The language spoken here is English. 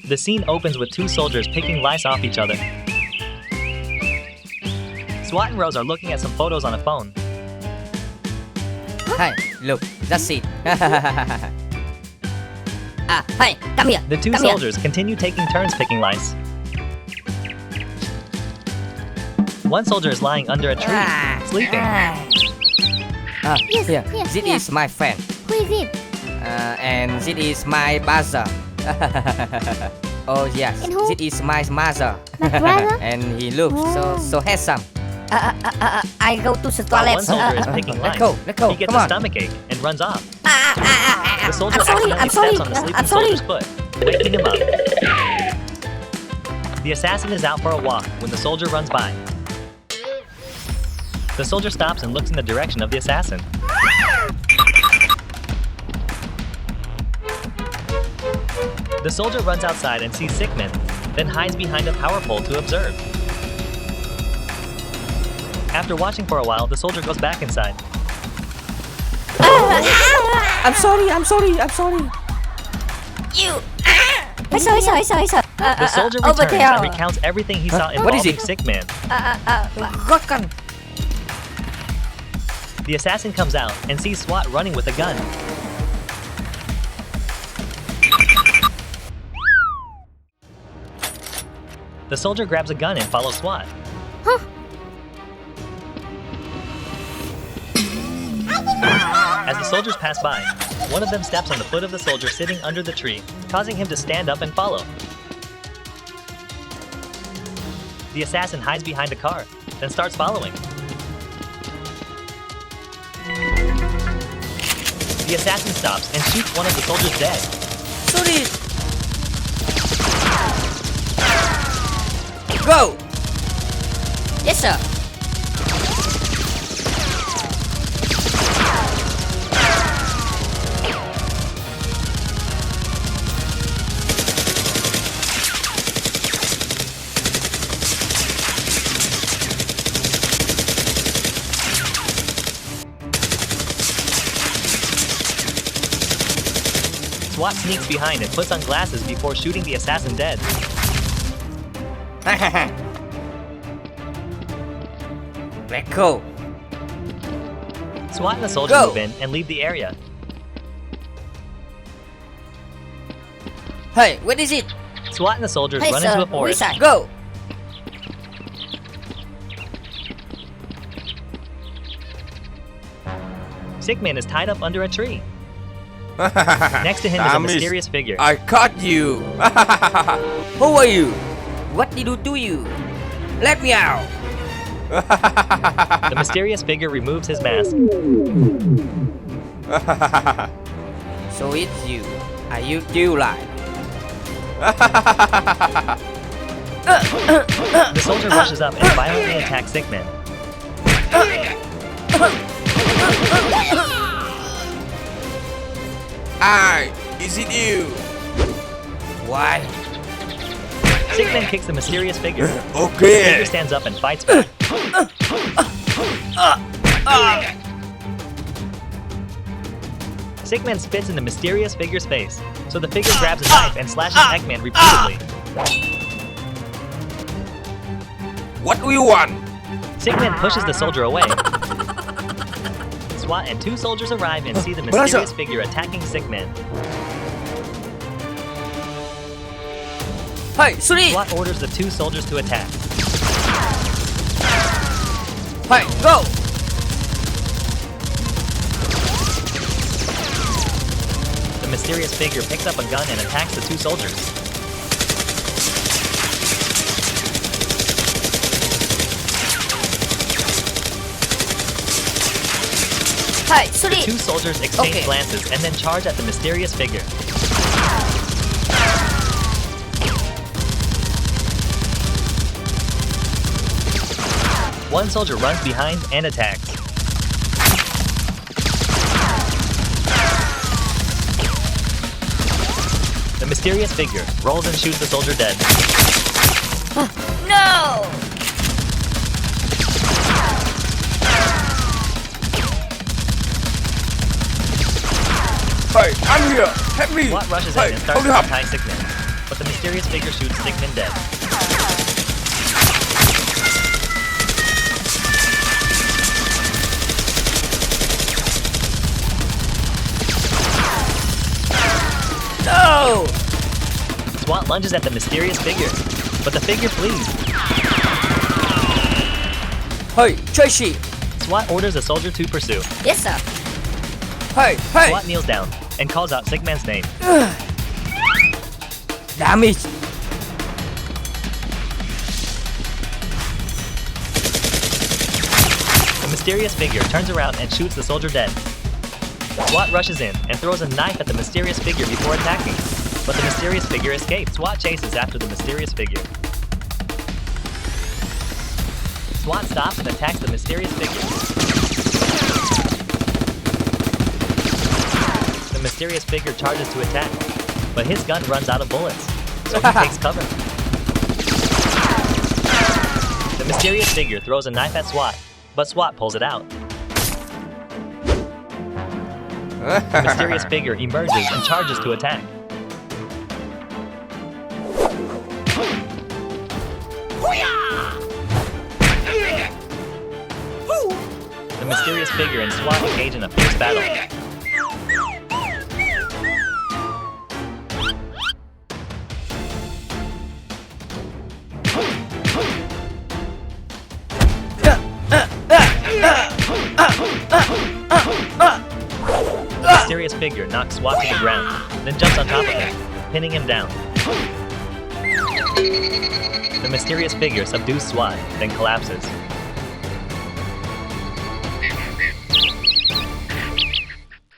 The scene opens with two soldiers picking lice off each other. SWAT and Rose are looking at some photos on a phone. Hey, look, that's it. Hey, come here. The two come soldiers continue taking turns picking lice. One soldier is lying under a tree, sleeping. Yes, Here, yes, this yes. is my friend. Who is it? And this is my brother. Oh yes, And who? this is my mother. My brother? And he looks so handsome. I go to the While toilet. one soldier is picking lice, let's go, he gets come a on. stomach ache and runs off. The I'm soldier sorry, accidentally I'm sorry, steps on the sleeping I'm sorry. soldier's foot, waking him up. The assassin is out for a walk when the soldier runs by. The soldier stops and looks in the direction of the assassin. The soldier runs outside and sees XICMAN, then hides behind a power pole to observe. After watching for a while, the soldier goes back inside. I'm sorry. You. Sorry. The soldier over returns there. and recounts everything he saw What is involving it? XICMAN. Got gun. The assassin comes out and sees SWAT running with a gun. The soldier grabs a gun and follows SWAT. As the soldiers pass by, one of them steps on the foot of the soldier sitting under the tree, causing him to stand up and follow. The assassin hides behind a car, then starts following. The assassin stops and shoots one of the soldiers dead. Sorry. Go. Yes, sir. SWAT sneaks behind and puts on glasses before shooting the assassin dead. Let's go. SWAT and the soldier Go. move in and leave the area. Hey, what is it? SWAT and the soldiers Hey, run sir, into a who forest. is that? Go. XICMAN is tied up under a tree. Next to him is a Damn it. mysterious figure. I caught you! Who are you? What did you do you? Let me out. The mysterious figure removes his mask. So it's you. Are you still alive? The soldier rushes up and violently attacks XICMAN. Is it you? Why? XICMAN kicks the mysterious figure. The figure Okay. stands up and fights back. XICMAN spits in the mysterious figure's face, so the figure grabs a knife and slashes XICMAN repeatedly. What do you want? XICMAN pushes the soldier away. SWAT and two soldiers arrive and see the mysterious figure attacking XICMAN. Hey, sorry. SWAT orders the two soldiers to attack. Hey, go. The mysterious figure picks up a gun and attacks the two soldiers. Hey, The sorry. two soldiers exchange Okay. glances and then charge at the mysterious figure. One soldier runs behind and attacks. The mysterious figure rolls and shoots the soldier dead. No! Hey, I'm here! Help me! SWAT rushes Hey, in and starts hold to up! untie XICMAN. but the mysterious figure shoots Stickman dead. No! SWAT lunges at the mysterious figure, but the figure flees. Hey, Tracy! SWAT orders a soldier to pursue. Yes, sir. Hey, hey! SWAT kneels down and calls out Sigman's name. Damn it! The mysterious figure turns around and shoots the soldier dead. SWAT rushes in and throws a knife at the mysterious figure before attacking, but the mysterious figure escapes. SWAT chases after the mysterious figure. SWAT stops and attacks the mysterious figure. The mysterious figure charges to attack, but his gun runs out of bullets, so he takes cover. The mysterious figure throws a knife at SWAT, but SWAT pulls it out. The mysterious figure emerges and charges to attack. The mysterious figure and SWAT engage in a fierce battle. The mysterious figure knocks SWAT to the ground, then jumps on top of him, pinning him down. The mysterious figure subdues SWAT, then collapses.